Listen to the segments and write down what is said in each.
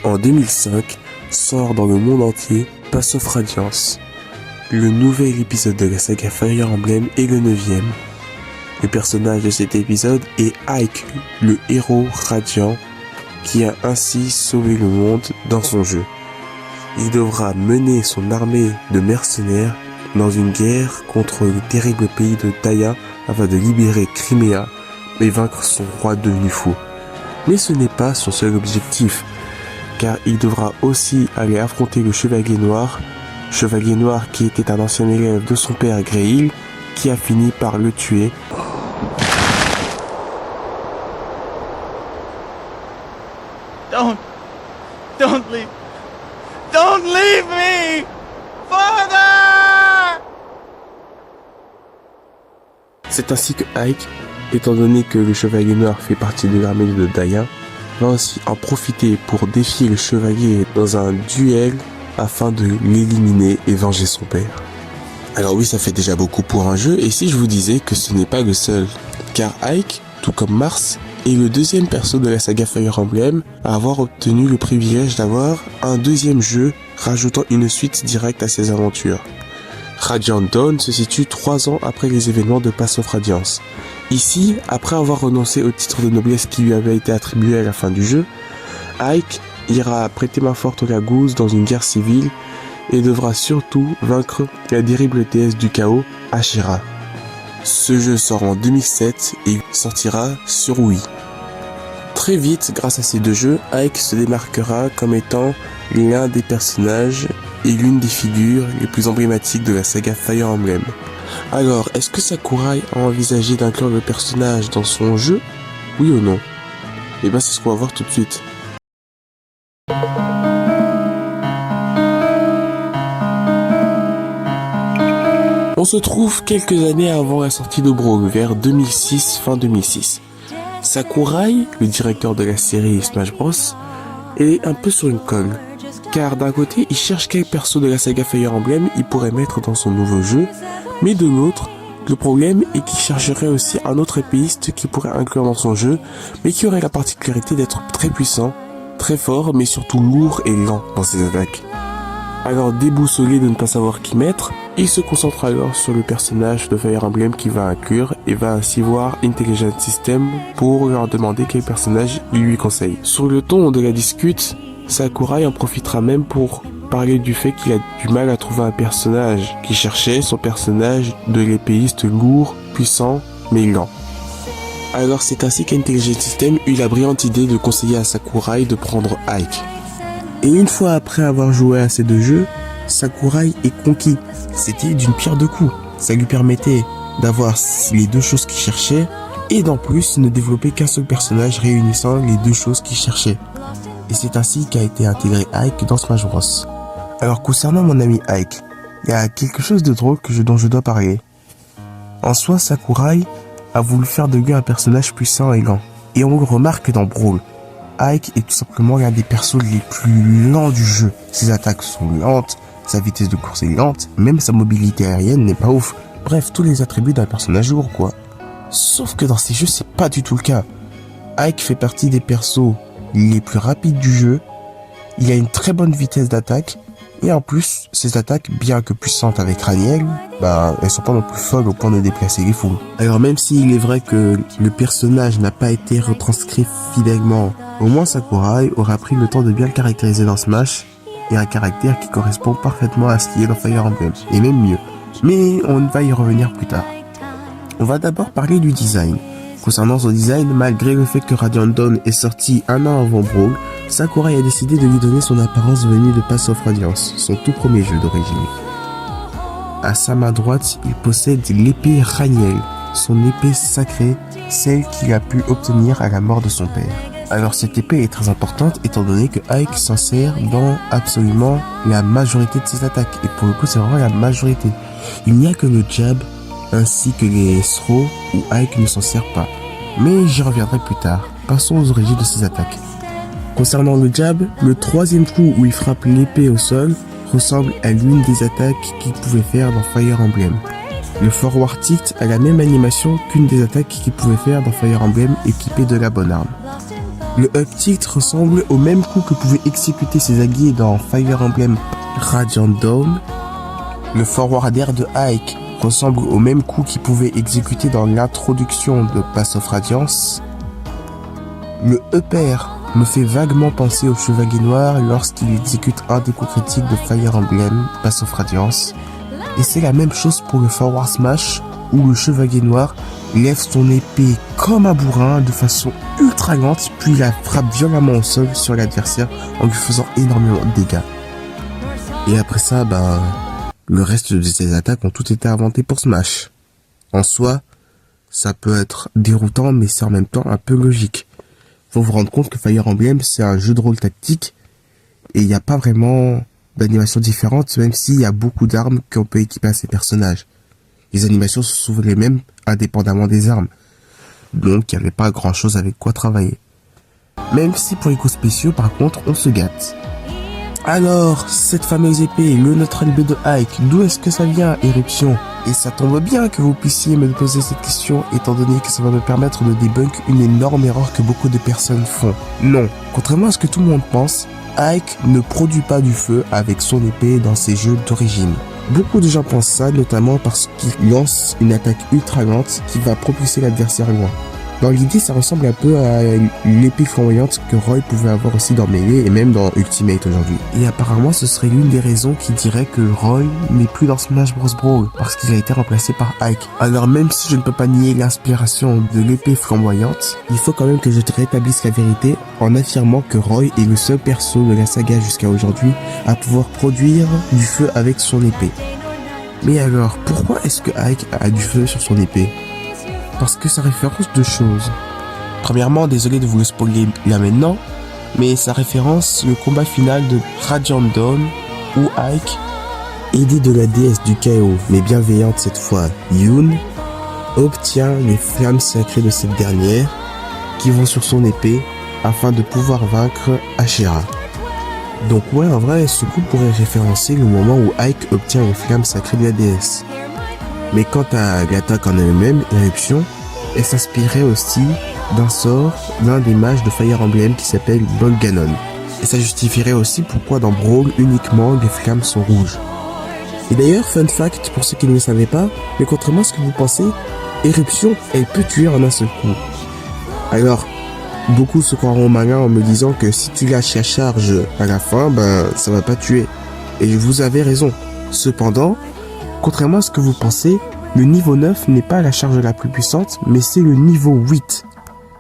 En 2005, sort dans le monde entier Path of Radiance, le nouvel épisode de la saga Fire Emblem et le 9e. Le personnage de cet épisode est Ike, le héros radiant qui a ainsi sauvé le monde dans son jeu. Il devra mener son armée de mercenaires dans une guerre contre le terrible pays de Daya afin de libérer Crimea et vaincre son roi devenu fou. Mais ce n'est pas son seul objectif, car il devra aussi aller affronter le Chevalier Noir qui était un ancien élève de son père Greil, qui a fini par le tuer. Don't leave me! Father! C'est ainsi que Ike, étant donné que le Chevalier Noir fait partie de l'armée de Daya, va aussi en profiter pour défier le Chevalier dans un duel afin de l'éliminer et venger son père. Alors oui, ça fait déjà beaucoup pour un jeu, et si je vous disais que ce n'est pas le seul, car Ike, tout comme Mars, est le deuxième perso de la saga Fire Emblem à avoir obtenu le privilège d'avoir un deuxième jeu rajoutant une suite directe à ses aventures. Radiant Dawn se situe 3 ans après les événements de Path of Radiance. Ici, après avoir renoncé au titre de noblesse qui lui avait été attribué à la fin du jeu, Ike ira prêter main forte aux Laguz dans une guerre civile et devra surtout vaincre la terrible déesse du chaos, Ashera. Ce jeu sort en 2007 et sortira sur Wii. Très vite, grâce à ces deux jeux, Ike se démarquera comme étant l'un des personnages et l'une des figures les plus emblématiques de la saga Fire Emblem. Alors, est-ce que Sakurai a envisagé d'inclure le personnage dans son jeu? Oui ou non? Et ben c'est ce qu'on va voir tout de suite. On se trouve quelques années avant la sortie de Brawl, vers 2006, fin 2006. Sakurai, le directeur de la série Smash Bros, est un peu sur une colle. Car d'un côté, il cherche quel perso de la saga Fire Emblem il pourrait mettre dans son nouveau jeu, mais de l'autre, le problème est qu'il chercherait aussi un autre épéiste qu'il pourrait inclure dans son jeu, mais qui aurait la particularité d'être très puissant, très fort, mais surtout lourd et lent dans ses attaques. Alors déboussolé de ne pas savoir qui mettre, il se concentre alors sur le personnage de Fire Emblem qu'il va inclure et va ainsi voir Intelligent System pour leur demander quel personnage il lui conseille. Sur le ton de la discute, Sakurai en profitera même pour parler du fait qu'il a du mal à trouver un personnage qui cherchait son personnage de l'épéiste lourd, puissant, mais lent. Alors c'est ainsi qu'Intelligent System eut la brillante idée de conseiller à Sakurai de prendre Ike. Et une fois après avoir joué à ces deux jeux, Sakurai est conquis. C'était d'une pierre deux coups. Ça lui permettait d'avoir les deux choses qu'il cherchait et d'en plus ne développer qu'un seul personnage réunissant les deux choses qu'il cherchait. Et c'est ainsi qu'a été intégré Ike dans Smash Bros. Alors concernant mon ami Ike, il y a quelque chose de drôle dont je dois parler. En soi, Sakurai a voulu faire de lui un personnage puissant et lent. Et on le remarque dans Brawl. Ike est tout simplement l'un des persos les plus lents du jeu. Ses attaques sont lentes, sa vitesse de course est lente, même sa mobilité aérienne n'est pas ouf. Bref, tous les attributs d'un personnage lourd quoi. Sauf que dans ces jeux, c'est pas du tout le cas. Ike fait partie des persos les plus rapides du jeu, il a une très bonne vitesse d'attaque, et en plus, ses attaques, bien que puissantes avec Raniel, elles sont pas non plus folles au point de déplacer les foules. Alors même s'il est vrai que le personnage n'a pas été retranscrit fidèlement, au moins Sakurai aura pris le temps de bien le caractériser dans Smash, et un caractère qui correspond parfaitement à ce qui est dans Fire Emblem, et même mieux. Mais on va y revenir plus tard. On va d'abord parler du design. Concernant son design, malgré le fait que Radiant Dawn est sorti un an avant Brawl, Sakurai a décidé de lui donner son apparence venue de Path of Radiance, son tout premier jeu d'origine. À sa main droite, il possède l'épée Raniel, son épée sacrée, celle qu'il a pu obtenir à la mort de son père. Alors cette épée est très importante étant donné que Ike s'en sert dans absolument la majorité de ses attaques, et pour le coup c'est vraiment la majorité. Il n'y a que le jab ainsi que les throws où Ike ne s'en sert pas. Mais j'y reviendrai plus tard. Passons aux origines de ses attaques. Concernant le jab, le troisième coup où il frappe l'épée au sol ressemble à l'une des attaques qu'il pouvait faire dans Fire Emblem. Le forward tilt a la même animation qu'une des attaques qu'il pouvait faire dans Fire Emblem équipé de la bonne arme. Le up tilt ressemble au même coup que pouvaient exécuter ses alliés dans Fire Emblem Radiant Dawn. Le forwarder de Ike ressemble au même coup qu'il pouvait exécuter dans l'introduction de Path of Radiance. Le upper me fait vaguement penser au Chevalier Noir lorsqu'il exécute un des coups critiques de Fire Emblem Path of Radiance. Et c'est la même chose pour le forward smash où le Chevalier Noir lève son épée comme un bourrin de façon ultra lente, puis la frappe violemment au sol sur l'adversaire en lui faisant énormément de dégâts. Et après ça, le reste de ces attaques ont toutes été inventées pour Smash. En soi, ça peut être déroutant, mais c'est en même temps un peu logique. Faut vous rendre compte que Fire Emblem, c'est un jeu de rôle tactique, et il n'y a pas vraiment d'animations différentes, même s'il y a beaucoup d'armes qu'on peut équiper à ces personnages. Les animations sont souvent les mêmes, indépendamment des armes. Donc, il n'y avait pas grand chose avec quoi travailler. Même si pour les coups spéciaux, par contre, on se gâte. Alors, cette fameuse épée, le neutral B de Ike, d'où est-ce que ça vient, Éruption? Et ça tombe bien que vous puissiez me poser cette question, étant donné que ça va me permettre de débunk une énorme erreur que beaucoup de personnes font. Non, contrairement à ce que tout le monde pense, Ike ne produit pas du feu avec son épée dans ses jeux d'origine. Beaucoup de gens pensent ça, notamment parce qu'il lance une attaque ultra lente qui va propulser l'adversaire loin. Dans l'idée, ça ressemble un peu à l'épée flamboyante que Roy pouvait avoir aussi dans Melee et même dans Ultimate aujourd'hui. Et apparemment, ce serait l'une des raisons qui dirait que Roy n'est plus dans Smash Bros Brawl parce qu'il a été remplacé par Ike. Alors même si je ne peux pas nier l'inspiration de l'épée flamboyante, il faut quand même que je te rétablisse la vérité en affirmant que Roy est le seul perso de la saga jusqu'à aujourd'hui à pouvoir produire du feu avec son épée. Mais alors, pourquoi est-ce que Ike a du feu sur son épée ? Parce que ça référence deux choses. Premièrement, désolé de vous le spoiler là maintenant, mais ça référence le combat final de Radiant Dawn où Ike, aidé de la déesse du chaos, mais bienveillante cette fois, Yoon, obtient les flammes sacrées de cette dernière qui vont sur son épée afin de pouvoir vaincre Ashera. Donc ouais, en vrai, ce coup pourrait référencer le moment où Ike obtient les flammes sacrées de la déesse. Mais quant à l'attaque en elle-même, Éruption, elle s'inspirait aussi d'un sort d'un des mages de Fire Emblem qui s'appelle Bolganon. Et ça justifierait aussi pourquoi dans Brawl uniquement les flammes sont rouges. Et d'ailleurs, fun fact pour ceux qui ne le savaient pas, mais contrairement à ce que vous pensez, Éruption, elle peut tuer en un seul coup. Alors, beaucoup se croiront malins en me disant que si tu lâches la charge à la fin, ça va pas tuer. Et vous avez raison. Cependant, contrairement à ce que vous pensez, le niveau 9 n'est pas la charge la plus puissante, mais c'est le niveau 8.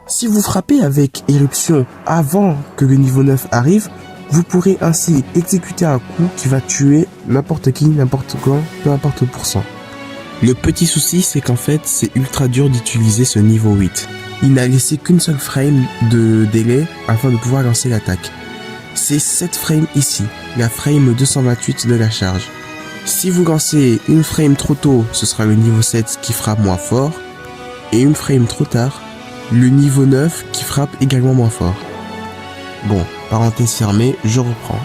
Si vous frappez avec Éruption avant que le niveau 9 arrive, vous pourrez ainsi exécuter un coup qui va tuer n'importe qui, n'importe quand, peu importe le pourcent. Le petit souci, c'est qu'en fait, c'est ultra dur d'utiliser ce niveau 8. Il n'a laissé qu'une seule frame de délai afin de pouvoir lancer l'attaque. C'est cette frame ici, la frame 228 de la charge. Si vous lancez une frame trop tôt, ce sera le niveau 7 qui frappe moins fort, et une frame trop tard, le niveau 9 qui frappe également moins fort. Bon, parenthèse fermée, je reprends.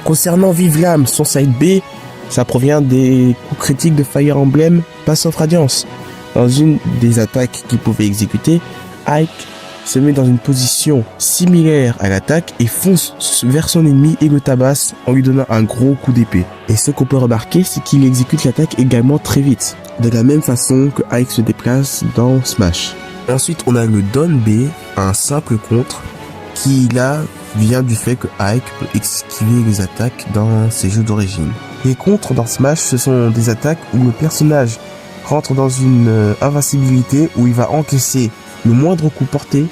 Concernant Vive l'âme, son side B, ça provient des coups critiques de Fire Emblem Path of Radiance. Dans une des attaques qu'il pouvait exécuter, Ike se met dans une position similaire à l'attaque et fonce vers son ennemi et le tabasse en lui donnant un gros coup d'épée. Et ce qu'on peut remarquer, c'est qu'il exécute l'attaque également très vite, de la même façon que Ike se déplace dans Smash. Ensuite, on a le Down B, un simple contre, qui là vient du fait que Ike peut esquiver les attaques dans ses jeux d'origine. Les contres dans Smash, ce sont des attaques où le personnage rentre dans une invincibilité où il va encaisser le moindre coup porté,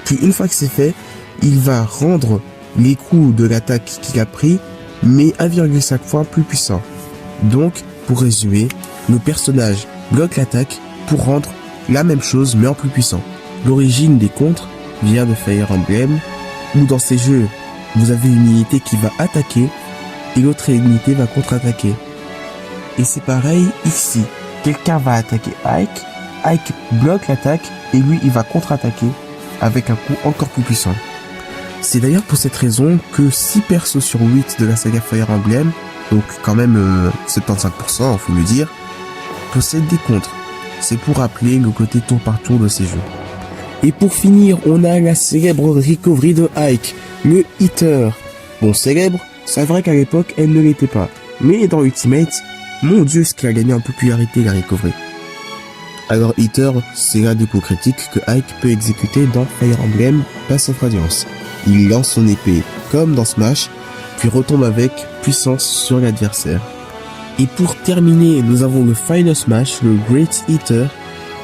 puis une fois que c'est fait, il va rendre les coups de l'attaque qu'il a pris, mais 1,5 fois plus puissant. Donc, pour résumer, le personnage bloque l'attaque pour rendre la même chose mais en plus puissant. L'origine des contres vient de Fire Emblem, où dans ces jeux, vous avez une unité qui va attaquer et l'autre unité va contre-attaquer. Et c'est pareil ici. Quelqu'un va attaquer Ike, Ike bloque l'attaque et lui il va contre-attaquer avec un coup encore plus puissant. C'est d'ailleurs pour cette raison que 6 persos sur 8 de la saga Fire Emblem, donc quand même 75%, faut le dire, possèdent des contres. C'est pour rappeler le côté tour par tour de ces jeux. Et pour finir, on a la célèbre recovery de Ike, le Hitter. Bon, célèbre, c'est vrai qu'à l'époque, elle ne l'était pas. Mais dans Ultimate, mon dieu, ce qui a gagné en popularité la recovery. Alors Hitter, c'est l'un des coups critiques que Ike peut exécuter dans Fire Emblem Pass of Radiance. Il lance son épée, comme dans Smash, puis retombe avec puissance sur l'adversaire. Et pour terminer, nous avons le Final Smash, le Great Hitter,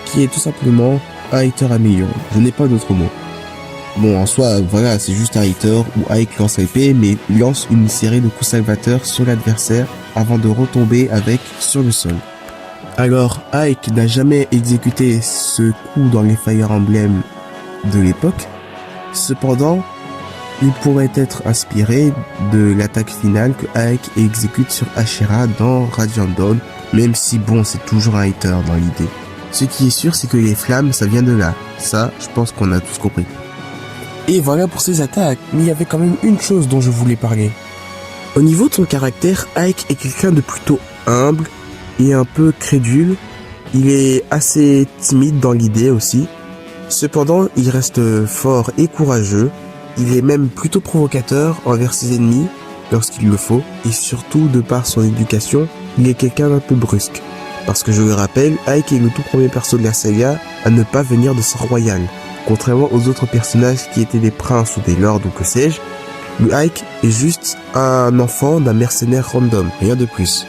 qui est tout simplement un hitter amélioré. Je n'ai pas d'autre mot. Bon, en soi, voilà, c'est juste un hitter où Ike lance l'épée, mais lance une série de coups salvateurs sur l'adversaire avant de retomber avec sur le sol. Alors, Ike n'a jamais exécuté ce coup dans les Fire Emblem de l'époque. Cependant, il pourrait être inspiré de l'attaque finale que Ike exécute sur Ashera dans Radiant Dawn, même si bon, c'est toujours un hitter dans l'idée. Ce qui est sûr, c'est que les flammes, ça vient de là. Ça, je pense qu'on a tous compris. Et voilà pour ses attaques, mais il y avait quand même une chose dont je voulais parler. Au niveau de son caractère, Ike est quelqu'un de plutôt humble et un peu crédule. Il est assez timide dans l'idée aussi. Cependant, il reste fort et courageux. Il est même plutôt provocateur envers ses ennemis lorsqu'il le faut. Et surtout, de par son éducation, il est quelqu'un d'un peu brusque. Parce que je le rappelle, Ike est le tout premier perso de la saga à ne pas venir de sang royal. Contrairement aux autres personnages qui étaient des princes ou des lords ou que sais-je, le Ike est juste un enfant d'un mercenaire random, rien de plus.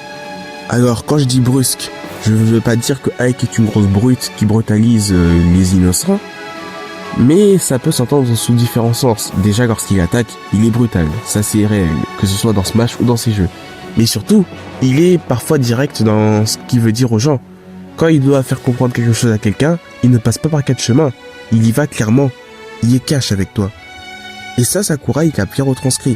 Alors quand je dis brusque, je ne veux pas dire que Ike est une grosse brute qui brutalise les innocents, mais ça peut s'entendre sous différents sens. Déjà lorsqu'il attaque, il est brutal, ça c'est réel, que ce soit dans Smash ou dans ses jeux. Mais surtout, il est parfois direct dans ce qu'il veut dire aux gens. Quand il doit faire comprendre quelque chose à quelqu'un, il ne passe pas par quatre chemins. Il y va clairement. Il est cash avec toi. Et ça, Sakurai l'a bien retranscrit.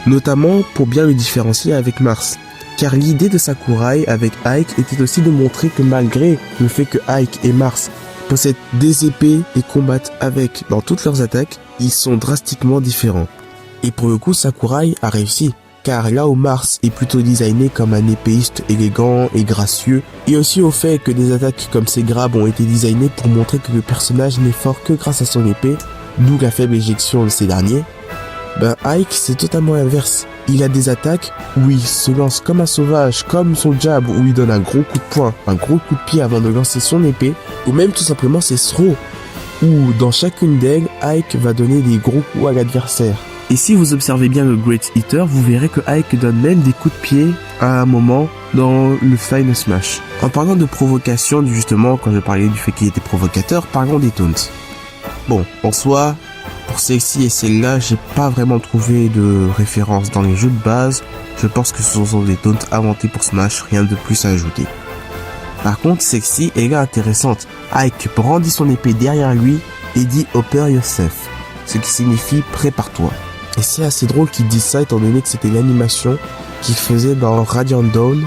Notamment pour bien le différencier avec Mars. Car l'idée de Sakurai avec Ike était aussi de montrer que malgré le fait que Ike et Mars possèdent des épées et combattent avec dans toutes leurs attaques, ils sont drastiquement différents. Et pour le coup, Sakurai a réussi. Car là où Mars est plutôt designé comme un épéiste élégant et gracieux, et aussi au fait que des attaques comme ses grabs ont été designées pour montrer que le personnage n'est fort que grâce à son épée, d'où la faible éjection de ces derniers, Ike c'est totalement l'inverse. Il a des attaques où il se lance comme un sauvage, comme son jab où il donne un gros coup de poing, un gros coup de pied avant de lancer son épée, ou même tout simplement ses throws, où dans chacune d'elles, Ike va donner des gros coups à l'adversaire. Et si vous observez bien le Great Hitter, vous verrez que Ike donne même des coups de pied à un moment dans le Final Smash. En parlant de provocation, justement, quand je parlais du fait qu'il était provocateur, parlons des taunts. Bon, en soi, pour celle-ci et celle-là, j'ai pas vraiment trouvé de référence dans les jeux de base. Je pense que ce sont des taunts inventés pour Smash, rien de plus à ajouter. Par contre, celle-ci est là intéressante. Ike brandit son épée derrière lui et dit « Prepare yourself », ce qui signifie « prépare-toi ». Et c'est assez drôle qu'ils disent ça étant donné que c'était l'animation qu'ils faisaient dans Radiant Dawn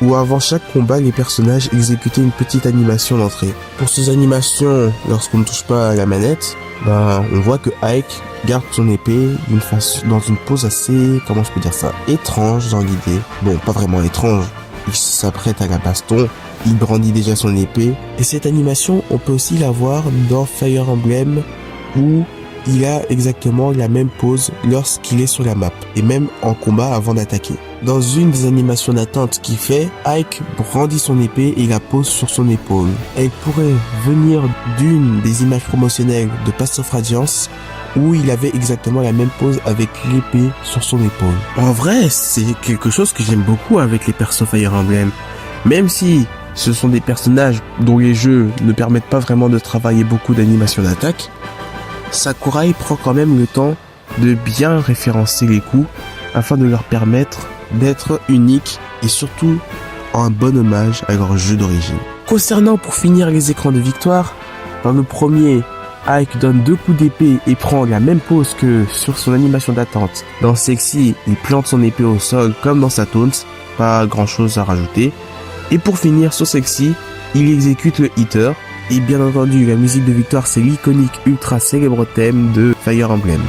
où avant chaque combat les personnages exécutaient une petite animation d'entrée. Pour ces animations, lorsqu'on ne touche pas à la manette, on voit que Ike garde son épée dans une pose assez, comment je peux dire ça, étrange dans l'idée. Bon, pas vraiment étrange, il s'apprête à la baston, il brandit déjà son épée. Et cette animation, on peut aussi la voir dans Fire Emblem où il a exactement la même pose lorsqu'il est sur la map, et même en combat avant d'attaquer. Dans une des animations d'attente qu'il fait, Ike brandit son épée et la pose sur son épaule. Elle pourrait venir d'une des images promotionnelles de Pass of Radiance, où il avait exactement la même pose avec l'épée sur son épaule. En vrai, c'est quelque chose que j'aime beaucoup avec les persos Fire Emblem. Même si ce sont des personnages dont les jeux ne permettent pas vraiment de travailler beaucoup d'animations d'attaque, Sakurai prend quand même le temps de bien référencer les coups afin de leur permettre d'être uniques et surtout un bon hommage à leur jeu d'origine. Concernant pour finir les écrans de victoire, dans le premier, Ike donne 2 coups d'épée et prend la même pose que sur son animation d'attente. Dans Sexy, il plante son épée au sol comme dans sa taunt, pas grand chose à rajouter. Et pour finir sur Sexy, il exécute le hitter. Et bien entendu, la musique de victoire, c'est l'iconique ultra célèbre thème de Fire Emblem.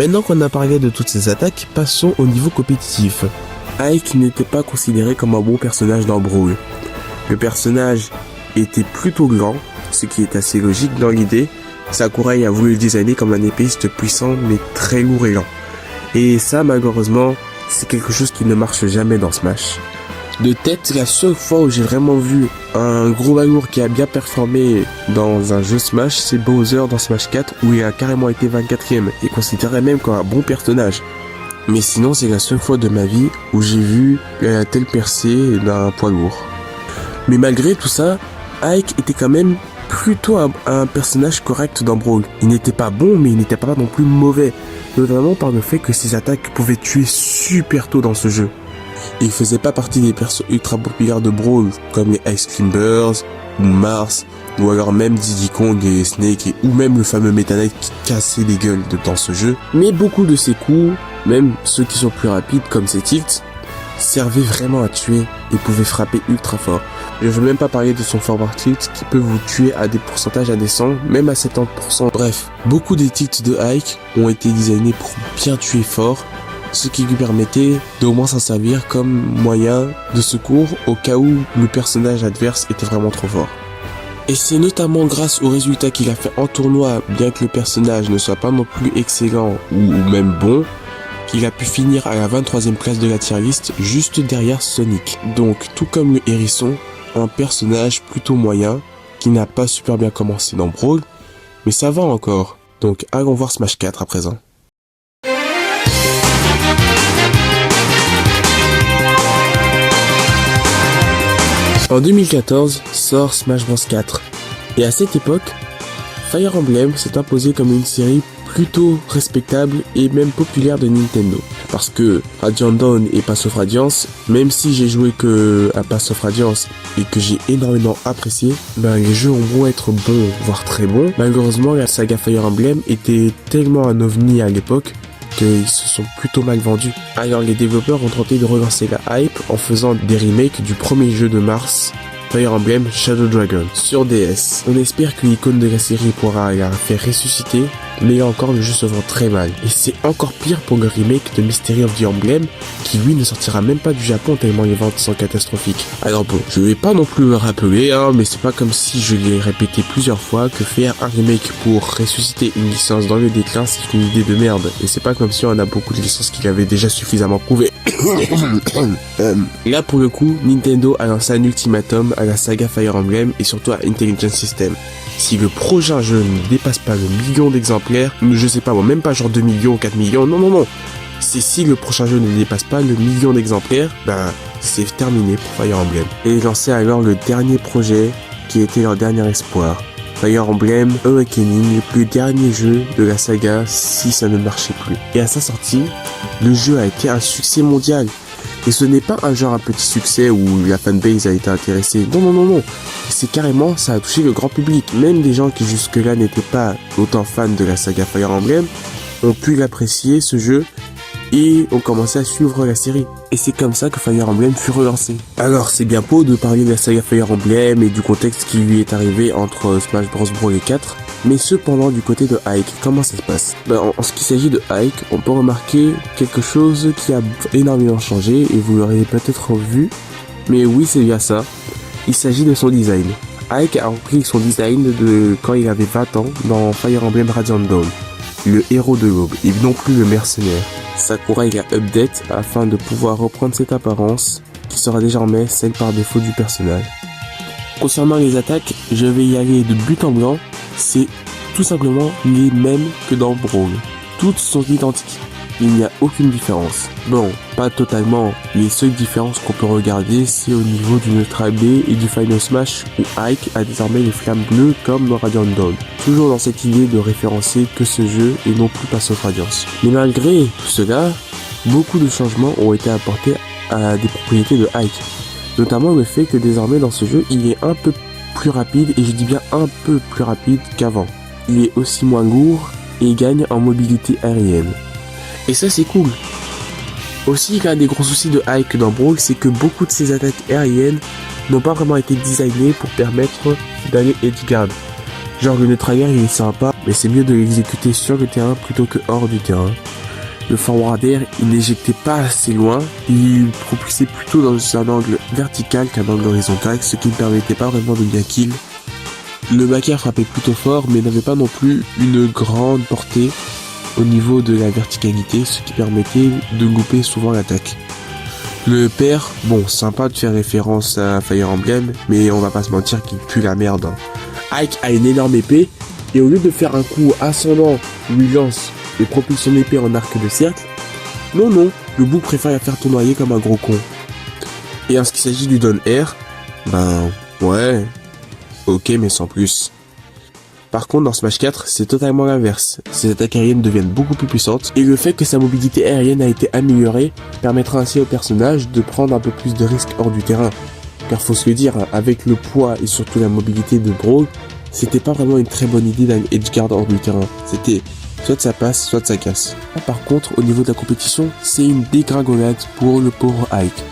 Maintenant qu'on a parlé de toutes ces attaques, passons au niveau compétitif. Ike n'était pas considéré comme un bon personnage dans Brawl. Le personnage était plutôt grand, ce qui est assez logique dans l'idée. Sakurai a voulu le designer comme un épéiste puissant mais très lourd et lent. Et ça, malheureusement, c'est quelque chose qui ne marche jamais dans Smash. De tête, la seule fois où j'ai vraiment vu un gros balourd qui a bien performé dans un jeu Smash, c'est Bowser dans Smash 4 où il a carrément été 24ème et considéré même comme un bon personnage. Mais sinon, c'est la seule fois de ma vie où j'ai vu la telle percée d'un poids lourd. Mais malgré tout ça, Ike était quand même plutôt un personnage correct dans Brawl. Il n'était pas bon, mais il n'était pas non plus mauvais, notamment par le fait que ses attaques pouvaient tuer super tôt dans ce jeu. Il faisait pas partie des persos ultra populaires de Brawl, comme les Ice Climbers, ou Mars, ou alors même Diddy Kong et Snake, ou même le fameux Meta Knight qui cassait les gueules dans ce jeu. Mais beaucoup de ses coups, même ceux qui sont plus rapides comme ses tilts, servaient vraiment à tuer et pouvaient frapper ultra fort. Je veux même pas parler de son forward tilt qui peut vous tuer à des pourcentages indécents, même à 70%. Bref, beaucoup des tilts de Ike ont été designés pour bien tuer fort, ce qui lui permettait d'au moins s'en servir comme moyen de secours au cas où le personnage adverse était vraiment trop fort. Et c'est notamment grâce aux résultats qu'il a fait en tournoi, bien que le personnage ne soit pas non plus excellent ou même bon, qu'il a pu finir à la 23e place de la tier list, juste derrière Sonic. Donc, tout comme le hérisson, un personnage plutôt moyen, qui n'a pas super bien commencé dans Brawl, mais ça va encore. Donc, allons voir Smash 4 à présent. En 2014, sort Smash Bros 4. Et à cette époque, Fire Emblem s'est imposé comme une série plutôt respectable et même populaire de Nintendo. Parce que Radiant Dawn et Path of Radiance, même si j'ai joué que à Path of Radiance et que j'ai énormément apprécié, les jeux ont beau être bons, voire très bons, malheureusement la saga Fire Emblem était tellement un ovni à l'époque qu'ils se sont plutôt mal vendus. Alors les développeurs ont tenté de relancer la hype en faisant des remakes du premier jeu de Mars, Fire Emblem Shadow Dragon, sur DS. On espère que l'icône de la série pourra la faire ressusciter, mais là encore le jeu se vend très mal. Et c'est encore pire pour le remake de Mystery of the Emblem, qui lui ne sortira même pas du Japon tellement les ventes sont catastrophiques. Alors bon, je vais pas non plus le rappeler, mais c'est pas comme si je l'ai répété plusieurs fois que faire un remake pour ressusciter une licence dans le déclin, c'est une idée de merde. Et c'est pas comme si on a beaucoup de licences qui l'avaient déjà suffisamment prouvé. Là pour le coup, Nintendo a lancé un ultimatum à la saga Fire Emblem et surtout à Intelligent System. Si le prochain jeu ne dépasse pas le million d'exemplaires, je sais pas moi, même pas genre 2 millions, 4 millions, non. C'est si le prochain jeu ne dépasse pas le million d'exemplaires, c'est terminé pour Fire Emblem. Et ils lançaient alors le dernier projet qui était leur dernier espoir. Fire Emblem Awakening, le dernier jeu de la saga si ça ne marchait plus. Et à sa sortie, le jeu a été un succès mondial. Et ce n'est pas un petit succès où la fanbase a été intéressée. Non. C'est carrément, ça a touché le grand public. Même des gens qui jusque-là n'étaient pas autant fans de la saga Fire Emblem ont pu l'apprécier, ce jeu, et ont commencé à suivre la série. Et c'est comme ça que Fire Emblem fut relancé. Alors, c'est bien beau de parler de la saga Fire Emblem et du contexte qui lui est arrivé entre Smash Bros Brawl et 4. Mais cependant, du côté de Ike, comment ça se passe? En ce qui s'agit de Ike, on peut remarquer quelque chose qui a énormément changé et vous l'aurez peut-être vu. Mais oui, c'est bien ça. Il s'agit de son design. Ike a repris son design de quand il avait 20 ans dans Fire Emblem Radiant Dawn, le héros de l'aube et non plus le mercenaire. Sakurai l'a update afin de pouvoir reprendre cette apparence qui sera désormais celle par défaut du personnage. Concernant les attaques, je vais y aller de but en blanc. C'est tout simplement les mêmes que dans Brawl. Toutes sont identiques. Il n'y a aucune différence. Bon, pas totalement. Les seules différences qu'on peut regarder, c'est au niveau du Neutral B et du Final Smash où Ike a désormais les flammes bleues comme dans Radiant Dawn. Toujours dans cette idée de référencer que ce jeu et non plus Path of Radiance. Mais malgré cela, beaucoup de changements ont été apportés à des propriétés de Ike. Notamment le fait que désormais dans ce jeu, il est un peu plus rapide, et je dis bien un peu plus rapide qu'avant. Il est aussi moins lourd et il gagne en mobilité aérienne. Et ça c'est cool. Aussi, l'un des gros soucis de Ike dans Brawl, c'est que beaucoup de ses attaques aériennes n'ont pas vraiment été designées pour permettre d'aller edgeguard. Genre le neutral air il est sympa, mais c'est mieux de l'exécuter sur le terrain plutôt que hors du terrain. Le forward air, il n'éjectait pas assez loin, il propulsait plutôt dans un angle vertical qu'un angle horizontal, ce qui ne permettait pas vraiment de bien kill. Le back air frappait plutôt fort, mais n'avait pas non plus une grande portée au niveau de la verticalité, ce qui permettait de louper souvent l'attaque. Le père, bon, sympa de faire référence à Fire Emblem, mais on va pas se mentir qu'il pue la merde. Ike a une énorme épée, et au lieu de faire un coup ascendant où il lance et propulse son épée en arc de cercle, non, le bouc préfère la faire tournoyer comme un gros con. Et en ce qui s'agit du down air, ben ouais, ok mais sans plus. Par contre dans Smash 4, c'est totalement l'inverse. Ses attaques aériennes deviennent beaucoup plus puissantes, et le fait que sa mobilité aérienne a été améliorée permettra ainsi au personnage de prendre un peu plus de risques hors du terrain. Car faut se le dire, avec le poids et surtout la mobilité de Brawl, c'était pas vraiment une très bonne idée d'un edgeguard hors du terrain. C'était soit ça passe, soit ça casse. Par contre, au niveau de la compétition, c'est une dégringolade pour le pauvre Ike.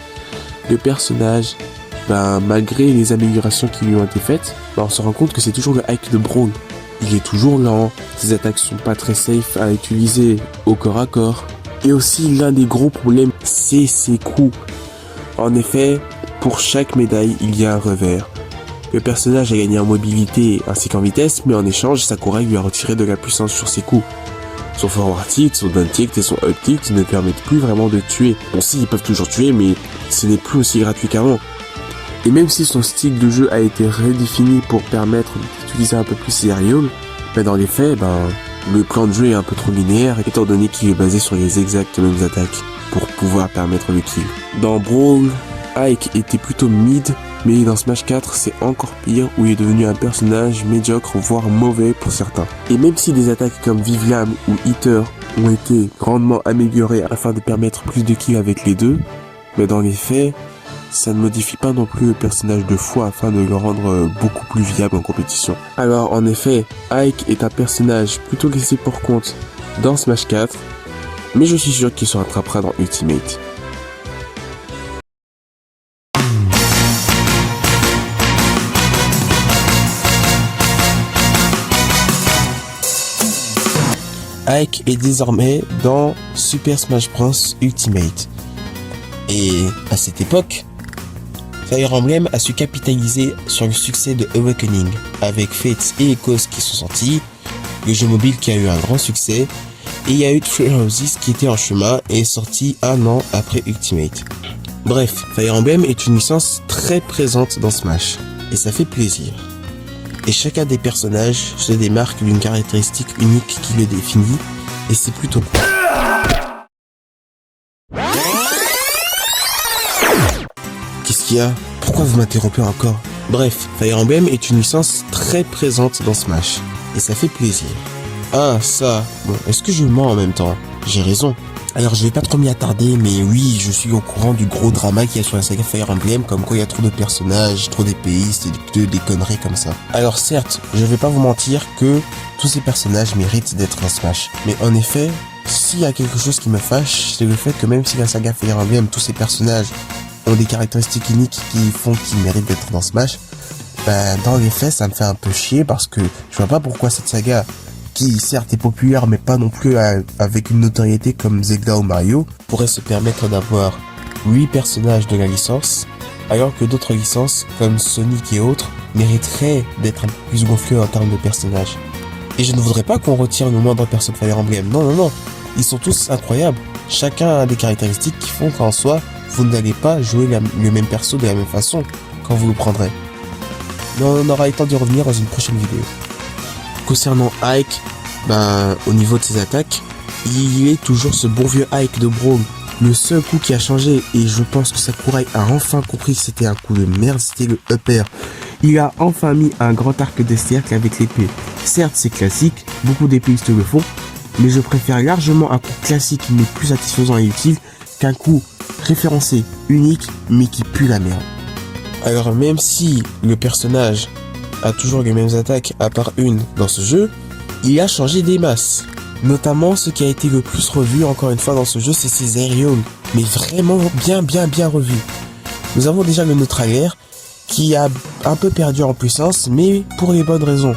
Le personnage, malgré les améliorations qui lui ont été faites, on se rend compte que c'est toujours le Ike de Brawl. Il est toujours lent, ses attaques sont pas très safe à utiliser au corps à corps. Et aussi, l'un des gros problèmes, c'est ses coups. En effet, pour chaque médaille, il y a un revers. Le personnage a gagné en mobilité ainsi qu'en vitesse, mais en échange, Sakurai lui a retiré de la puissance sur ses coups. Son forward tilt, son down tilt et son up tilt ne permettent plus vraiment de tuer. Bon si, ils peuvent toujours tuer, mais ce n'est plus aussi gratuit qu'avant. Et même si son style de jeu a été redéfini pour permettre d'utiliser un peu plus ses aerials, dans les faits, le plan de jeu est un peu trop linéaire, étant donné qu'il est basé sur les exactes mêmes attaques, pour pouvoir permettre le kill. Dans Brawl, Ike était plutôt mid, mais dans Smash 4, c'est encore pire, où il est devenu un personnage médiocre, voire mauvais pour certains. Et même si des attaques comme Vivlam ou Hitter ont été grandement améliorées afin de permettre plus de kills avec les deux, mais dans les faits, ça ne modifie pas non plus le personnage de fois afin de le rendre beaucoup plus viable en compétition. Alors en effet, Ike est un personnage plutôt laissé pour compte dans Smash 4, mais je suis sûr qu'il se rattrapera dans Ultimate. Ike est désormais dans Super Smash Bros Ultimate. Et à cette époque, Fire Emblem a su capitaliser sur le succès de Awakening, avec Fates et Echoes qui sont sortis, le jeu mobile qui a eu un grand succès, et il y a eu Three Houses qui était en chemin et est sorti un an après Ultimate. Bref, Fire Emblem est une licence très présente dans Smash, et ça fait plaisir. Et chacun des personnages se démarque d'une caractéristique unique qui le définit, et c'est plutôt cool. Qu'est-ce qu'il y a? Pourquoi vous m'interrompez encore? Bref, Fire Emblem est une licence très présente dans Smash, et ça fait plaisir. Ah, ça, bon, est-ce que je mens en même temps? J'ai raison. Alors je vais pas trop m'y attarder, mais oui, je suis au courant du gros drama qu'il y a sur la saga Fire Emblem, comme quoi il y a trop de personnages, trop d'épéistes et des conneries comme ça. Alors certes, je vais pas vous mentir que tous ces personnages méritent d'être en Smash, mais en effet, s'il y a quelque chose qui me fâche, c'est le fait que même si la saga Fire Emblem, tous ces personnages ont des caractéristiques uniques qui font qu'ils méritent d'être dans Smash, dans les faits ça me fait un peu chier parce que je vois pas pourquoi cette saga, qui certes est populaire mais pas non plus avec une notoriété comme Zelda ou Mario, pourrait se permettre d'avoir 8 personnages de la licence, alors que d'autres licences comme Sonic et autres mériteraient d'être un peu plus gonflées en termes de personnages. Et je ne voudrais pas qu'on retire le moindre perso de Fire Emblem, non, ils sont tous incroyables, chacun a des caractéristiques qui font qu'en soi, vous n'allez pas jouer le même perso de la même façon quand vous le prendrez. Mais on aura le temps d'y revenir dans une prochaine vidéo. Concernant Ike, au niveau de ses attaques, il est toujours ce bon vieux Ike de Brawl. Le seul coup qui a changé, et je pense que Sakurai a enfin compris que c'était un coup de merde, c'était le up air. Il a enfin mis un grand arc de cercle avec l'épée. Certes, c'est classique, beaucoup d'épéistes le font, mais je préfère largement un coup classique qui n'est plus satisfaisant et utile qu'un coup référencé, unique, mais qui pue la merde. Alors même si le personnage a toujours les mêmes attaques à part une dans ce jeu, il a changé des masses. Notamment ce qui a été le plus revu encore une fois dans ce jeu, c'est ses aerials, mais vraiment bien revu. Nous avons déjà le neutral air qui a un peu perdu en puissance, mais pour les bonnes raisons.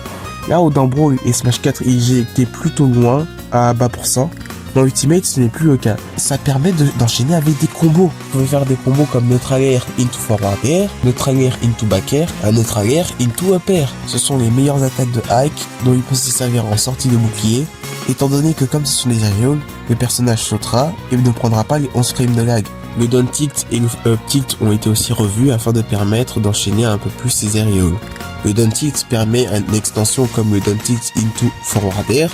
Là où dans Brawl et Smash 4 il était plutôt loin, à bas pourcent, Dans Ultimate, ce n'est plus le cas. Ça permet d'enchaîner avec des combos. Vous pouvez faire des combos comme neutral air into forward air, neutral air into back air, neutral air into up air. Ce sont les meilleures attaques de Ike dont il peut se servir en sortie de bouclier, étant donné que comme ce sont des aerials, le personnage sautera et ne prendra pas les 11 frames de lag. Le down tilt et le up tilt ont été aussi revus afin de permettre d'enchaîner un peu plus ces aerials. Le down tilt permet une extension comme le down tilt into forward air,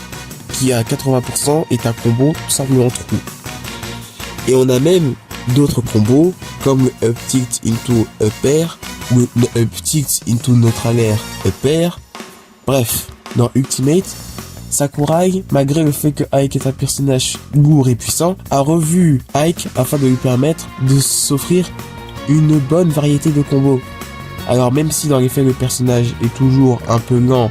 qui à 80% est un combo tout simplement trou. Et on a même d'autres combos comme le up tilt into up air ou le up tilt into neutral air up air. Bref, dans Ultimate, Sakurai, malgré le fait que Ike est un personnage lourd et puissant, a revu Ike afin de lui permettre de s'offrir une bonne variété de combos. Alors même si dans les faits le personnage est toujours un peu lent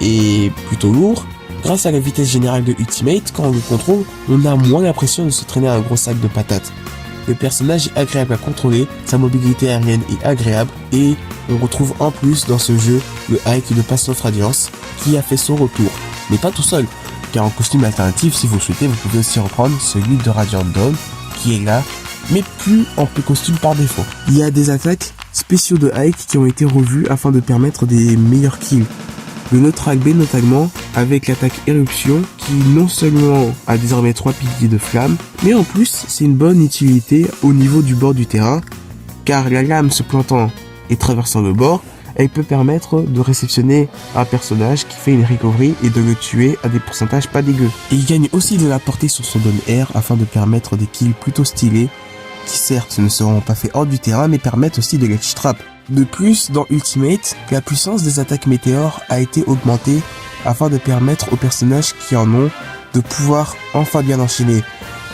et plutôt lourd, grâce à la vitesse générale de Ultimate, quand on le contrôle, on a moins l'impression de se traîner un gros sac de patates. Le personnage est agréable à contrôler, sa mobilité aérienne est agréable et on retrouve en plus dans ce jeu le Ike de Path of Radiance qui a fait son retour. Mais pas tout seul, car en costume alternatif, si vous le souhaitez, vous pouvez aussi reprendre celui de Radiant Dawn qui est là, mais plus en costume par défaut. Il y a des attaques spéciaux de Ike qui ont été revus afin de permettre des meilleurs kills. Le neutral B notamment avec l'attaque éruption qui non seulement a désormais 3 piliers de flammes, mais en plus c'est une bonne utilité au niveau du bord du terrain, car la lame se plantant et traversant le bord, elle peut permettre de réceptionner un personnage qui fait une recovery et de le tuer à des pourcentages pas dégueux. Et il gagne aussi de la portée sur son down air afin de permettre des kills plutôt stylés, qui certes ne seront pas faits hors du terrain mais permettent aussi de ledge trap. De plus, dans Ultimate, la puissance des attaques météores a été augmentée afin de permettre aux personnages qui en ont de pouvoir enfin bien enchaîner.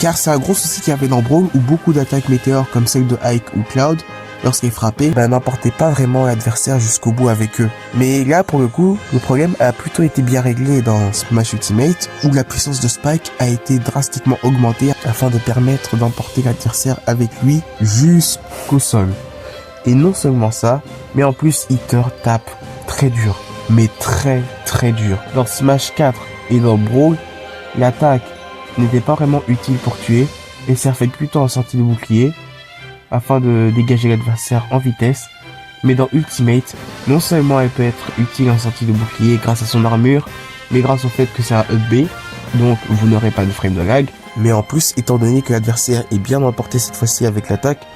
Car c'est un gros souci qu'il y avait dans Brawl où beaucoup d'attaques météores comme celle de Ike ou Cloud, lorsqu'ils frappaient, n'emportaient pas vraiment l'adversaire jusqu'au bout avec eux. Mais là, pour le coup, le problème a plutôt été bien réglé dans Smash Ultimate, où la puissance de Spike a été drastiquement augmentée afin de permettre d'emporter l'adversaire avec lui jusqu'au sol. Et non seulement ça, mais en plus, il te tape très dur, mais très très dur. Dans Smash 4 et dans Brawl, l'attaque n'était pas vraiment utile pour tuer, et servait plutôt en sortie de bouclier, afin de dégager l'adversaire en vitesse. Mais dans Ultimate, non seulement elle peut être utile en sortie de bouclier grâce à son armure, mais grâce au fait que c'est un up B, donc vous n'aurez pas de frame de lag, mais en plus, étant donné que l'adversaire est bien emporté cette fois-ci avec l'attaque,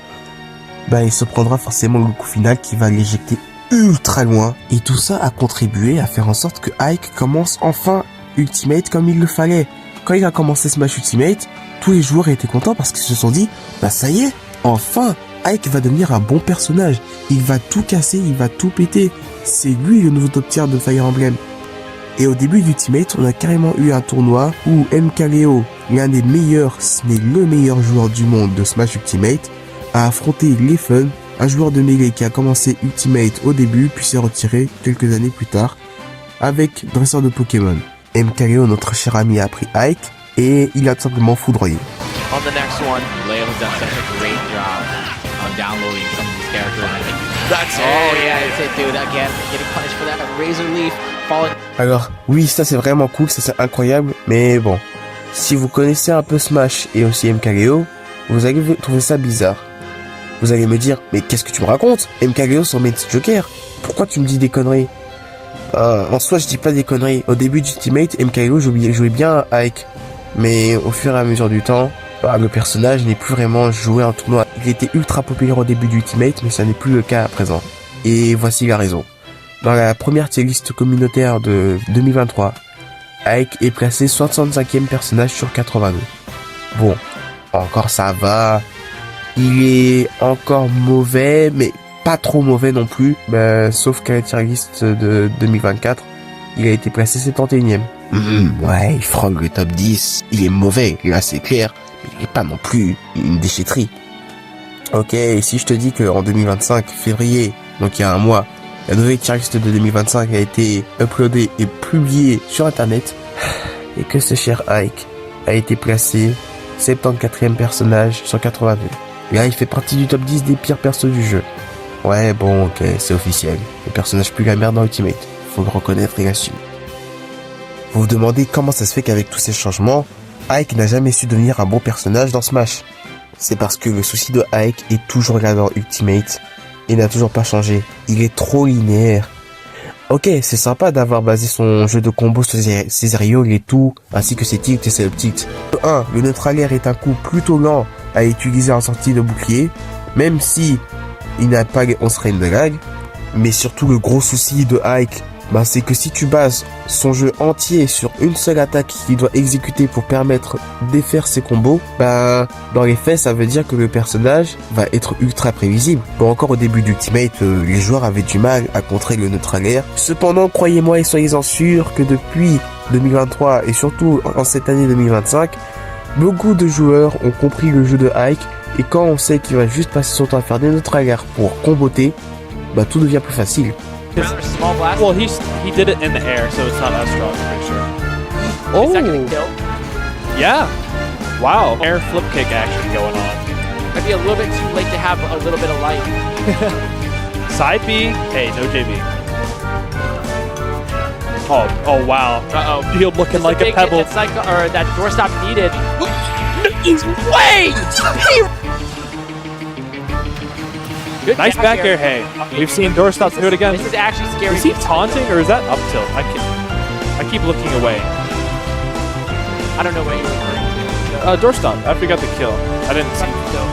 il se prendra forcément le coup final qui va l'éjecter ultra loin. Et tout ça a contribué à faire en sorte que Ike commence enfin Ultimate comme il le fallait. Quand il a commencé Smash Ultimate, tous les joueurs étaient contents parce qu'ils se sont dit, ça y est, enfin, Ike va devenir un bon personnage. Il va tout casser, il va tout péter. C'est lui le nouveau top tier de Fire Emblem. Et au début d'Ultimate, on a carrément eu un tournoi où MKLeo, l'un des meilleurs, si ce n'est le meilleur joueur du monde de Smash Ultimate, a affronté Leffen, un joueur de melee qui a commencé Ultimate au début puis s'est retiré quelques années plus tard avec dresseur de Pokémon. MKLeo, notre cher ami, a pris Ike et il a tout simplement foudroyé. On the next one, Leo has done such a great job on downloading some of these characters. That's it. Oh yeah, that's it, dude. Again, getting punished for that. Razor Leaf falling. Alors, oui, ça c'est vraiment cool, ça c'est incroyable, mais bon, si vous connaissez un peu Smash et aussi MKLeo, vous allez trouver ça bizarre. Vous allez me dire, mais qu'est-ce que tu me racontes? MKLeo son main Joker. Pourquoi tu me dis des conneries? En soi, je dis pas des conneries. Au début d'Ultimate, MKLeo jouait bien à Ike. Mais au fur et à mesure du temps, le personnage n'est plus vraiment joué en tournoi. Il était ultra populaire au début d'Ultimate, mais ça n'est plus le cas à présent. Et voici la raison. Dans la première tier list communautaire de 2023, Ike est placé 65e personnage sur 82. Bon, encore ça va. Il est encore mauvais, mais pas trop mauvais non plus. Sauf qu'à la tier list de 2024, il a été placé 71e. Ouais, il frôle le top 10. Il est mauvais, là c'est clair. Mais il est pas non plus une déchetterie. Ok, et si je te dis qu'en 2025, février, donc il y a un mois, la nouvelle tier list de 2025 a été uploadée et publiée sur internet, et que ce cher Ike a été placé 74e personnage sur 82. Là, il fait partie du top 10 des pires persos du jeu. Ouais, bon, ok, c'est officiel. Le personnage plus la merde dans Ultimate. Faut le reconnaître et l'assumer. Vous vous demandez comment ça se fait qu'avec tous ces changements, Ike n'a jamais su devenir un bon personnage dans Smash. C'est parce que le souci de Ike est toujours là dans Ultimate et n'a toujours pas changé. Il est trop linéaire. Ok, c'est sympa d'avoir basé son jeu de combo sur ses aérials et tout, ainsi que ses tilts et ses up-tilts. 1. Le neutral air est un coup plutôt lent à utiliser en sortie de bouclier, même si il n'a pas les 11 frames de lag. Mais surtout le gros souci de Ike, c'est que si tu bases son jeu entier sur une seule attaque qu'il doit exécuter pour permettre de défaire ses combos, dans les faits, ça veut dire que le personnage va être ultra prévisible. Bon, encore au début d'Ultimate, les joueurs avaient du mal à contrer le neutral air. Cependant, croyez-moi et soyez-en sûrs que depuis 2023 et surtout en cette année 2025, beaucoup de joueurs ont compris le jeu de Ike, et quand on sait qu'il va juste passer son temps à faire des neutral air pour comboter, tout devient plus facile. Small blast. Well, he did it in the air, so it's not as strong, I'm pretty sure. Is that gonna kill? Yeah. Wow. Air flip kick action going on. Might be a little bit too late to have a little bit of life. Side B. Hey, no JB. Oh wow. Uh-oh. Field looking like a pebble. It's like, or that doorstop needed. He's way! Good Nice back air. Hey, we've seen doorstops do it again. This is actually scary. Is he taunting or is that up tilt? I keep looking away. I don't know what you're referring to. Doorstop. After he got the kill, I didn't see the kill.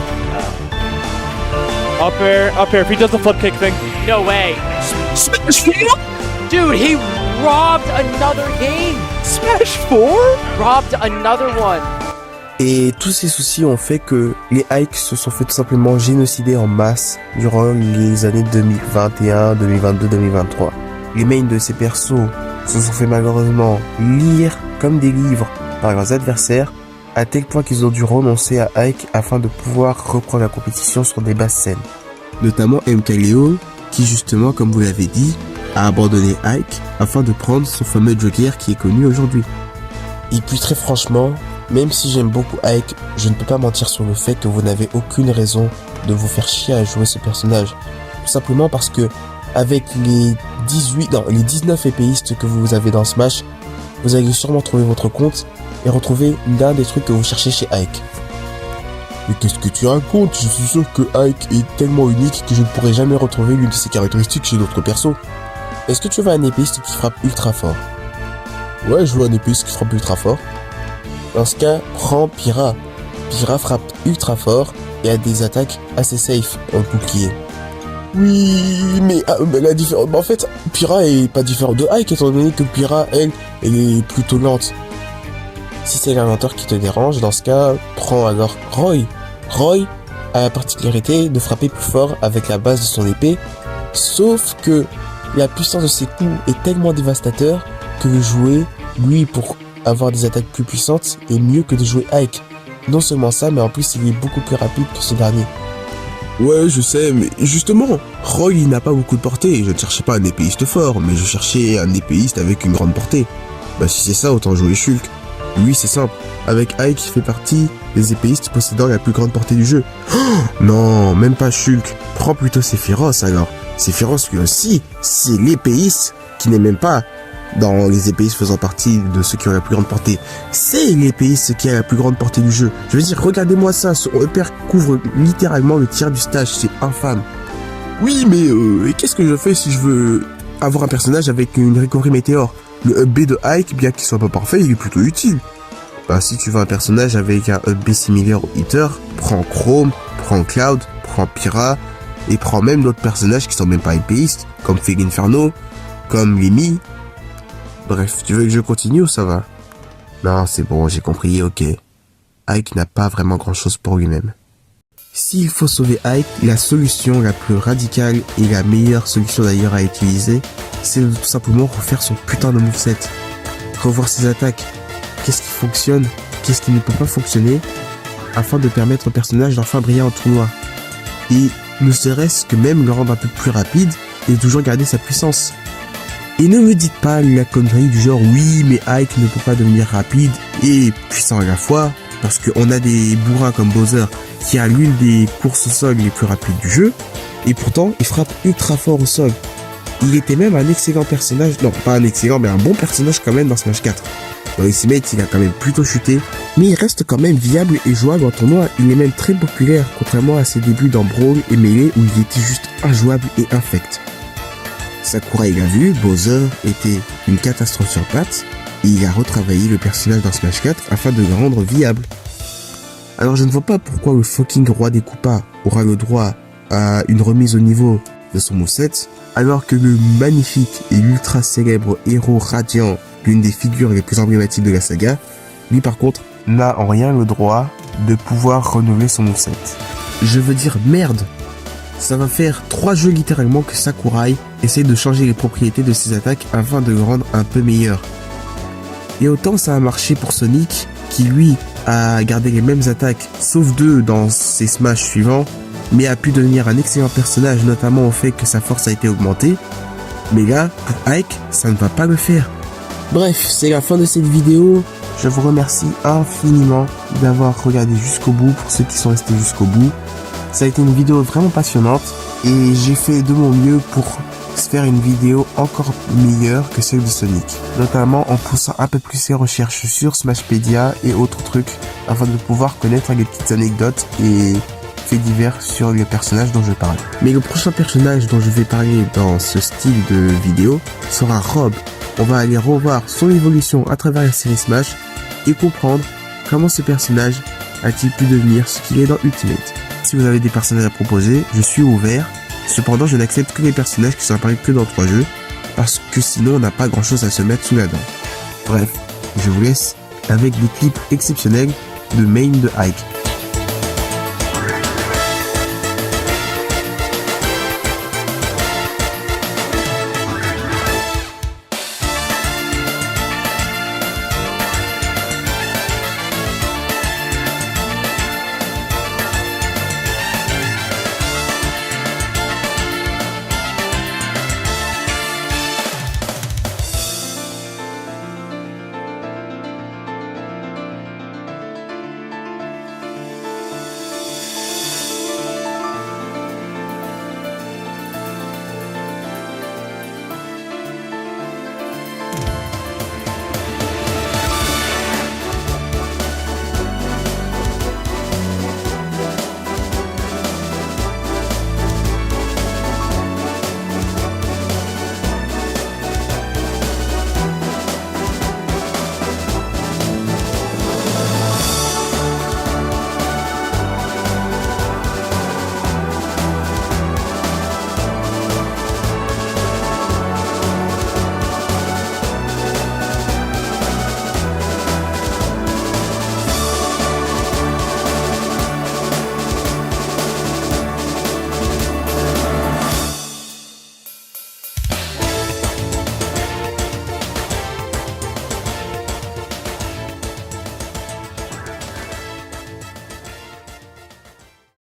Up air, up air. If he does the flip kick thing. No way. Dude, he robbed another game. Smash 4? Robbed another one. Et tous ces soucis ont fait que les Ike se sont fait tout simplement génocider en masse durant les années 2021, 2022, 2023. Les mains de ces persos se sont fait malheureusement lire comme des livres par leurs adversaires, à tel point qu'ils ont dû renoncer à Ike afin de pouvoir reprendre la compétition sur des basses scènes. Notamment MKLeo, qui justement, comme vous l'avez dit, a abandonné Ike afin de prendre son fameux Joker qui est connu aujourd'hui. Et puis très franchement, même si j'aime beaucoup Ike, je ne peux pas mentir sur le fait que vous n'avez aucune raison de vous faire chier à jouer ce personnage. Tout simplement parce que avec les 19 épéistes que vous avez dans Smash, vous allez sûrement trouver votre compte et retrouver l'un des trucs que vous cherchez chez Ike. Mais qu'est-ce que tu racontes? Je suis sûr que Ike est tellement unique que je ne pourrai jamais retrouver l'une de ses caractéristiques chez d'autres persos. Est-ce que tu veux un épéiste qui frappe ultra fort? Ouais, je veux un épéiste qui frappe ultra fort. Dans ce cas, prends Pyra. Pyra frappe ultra fort et a des attaques assez safe en bouclier. Oui, mais la différence... en fait, Pyra est pas différente de Ike étant donné que Pyra, elle est plutôt lente. Si c'est la lenteur qui te dérange, dans ce cas, prends alors Roy. Roy a la particularité de frapper plus fort avec la base de son épée, sauf que la puissance de ses coups est tellement dévastateur que jouer, lui, pour avoir des attaques plus puissantes est mieux que de jouer Ike. Non seulement ça, mais en plus il est beaucoup plus rapide que ce dernier. Ouais, je sais, mais justement, Roy il n'a pas beaucoup de portée. Je ne cherchais pas un épéiste fort, mais je cherchais un épéiste avec une grande portée. Si c'est ça, autant jouer Shulk. Lui, c'est simple. Avec Ike, il fait partie des épéistes possédant la plus grande portée du jeu. Oh non, même pas Shulk. Prends plutôt Sephiroth alors. Sephiroth lui aussi, c'est l'épéiste qui n'est même pas dans les épéistes faisant partie de ceux qui ont la plus grande portée. C'est l'épéiste qui a la plus grande portée du jeu. Je veux dire, regardez-moi ça, son upper couvre littéralement le tiers du stage, c'est infâme. Oui, mais qu'est-ce que je fais si je veux avoir un personnage avec une recovery météore? Le up B de Ike, bien qu'il soit pas parfait, il est plutôt utile. Si tu veux un personnage avec un up B similaire au Hitter, prends Chrome, prends Cloud, prends Pyra, et prends même d'autres personnages qui sont même pas épéistes, comme Fig Inferno, comme Lemmy. Bref, tu veux que je continue ou ça va? Non, c'est bon, j'ai compris, ok. Ike n'a pas vraiment grand chose pour lui-même. S'il faut sauver Ike, la solution la plus radicale et la meilleure solution d'ailleurs à utiliser, c'est de tout simplement refaire son putain de moveset. Revoir ses attaques. Qu'est-ce qui fonctionne, qu'est-ce qui ne peut pas fonctionner, afin de permettre au personnage d'enfin briller en tournoi. Et ne serait-ce que même le rendre un peu plus rapide et toujours garder sa puissance. Et ne me dites pas la connerie du genre oui mais Ike ne peut pas devenir rapide et puissant à la fois, parce qu'on a des bourrins comme Bowser qui a l'une des courses au sol les plus rapides du jeu, et pourtant il frappe ultra fort au sol. Il était même un excellent personnage, non pas un excellent mais un bon personnage quand même dans Smash 4. Dans Ultimate, il a quand même plutôt chuté, mais il reste quand même viable et jouable en tournoi. Il est même très populaire, contrairement à ses débuts dans Brawl et Melee où il était juste injouable et infect. Sakurai l'a vu, Bowser était une catastrophe sur pattes, et il a retravaillé le personnage dans Smash 4 afin de le rendre viable. Alors je ne vois pas pourquoi le fucking roi des Koopas aura le droit à une remise au niveau de son moveset, alors que le magnifique et ultra célèbre héros radiant, l'une des figures les plus emblématiques de la saga, lui par contre n'a en rien le droit de pouvoir renouveler son moveset. Je veux dire merde. Ça va faire 3 jeux littéralement que Sakurai essaye de changer les propriétés de ses attaques afin de le rendre un peu meilleur. Et autant ça a marché pour Sonic, qui lui a gardé les mêmes attaques, sauf 2 dans ses Smash suivants, mais a pu devenir un excellent personnage, notamment au fait que sa force a été augmentée. Mais là, pour Ike, ça ne va pas le faire. Bref, c'est la fin de cette vidéo. Je vous remercie infiniment d'avoir regardé jusqu'au bout, pour ceux qui sont restés jusqu'au bout. Ça a été une vidéo vraiment passionnante et j'ai fait de mon mieux pour faire une vidéo encore meilleure que celle de Sonic, notamment en poussant un peu plus les recherches sur Smashpedia et autres trucs afin de pouvoir connaître les petites anecdotes et faits divers sur les personnages dont je parle. Mais le prochain personnage dont je vais parler dans ce style de vidéo sera Rob. On va aller revoir son évolution à travers la série Smash et comprendre comment ce personnage a-t-il pu devenir ce qu'il est dans Ultimate. Si vous avez des personnages à proposer, je suis ouvert. Cependant, je n'accepte que les personnages qui sont apparus que dans 3 jeux, parce que sinon on n'a pas grand chose à se mettre sous la dent. Bref, je vous laisse avec des clips exceptionnels de main de Ike.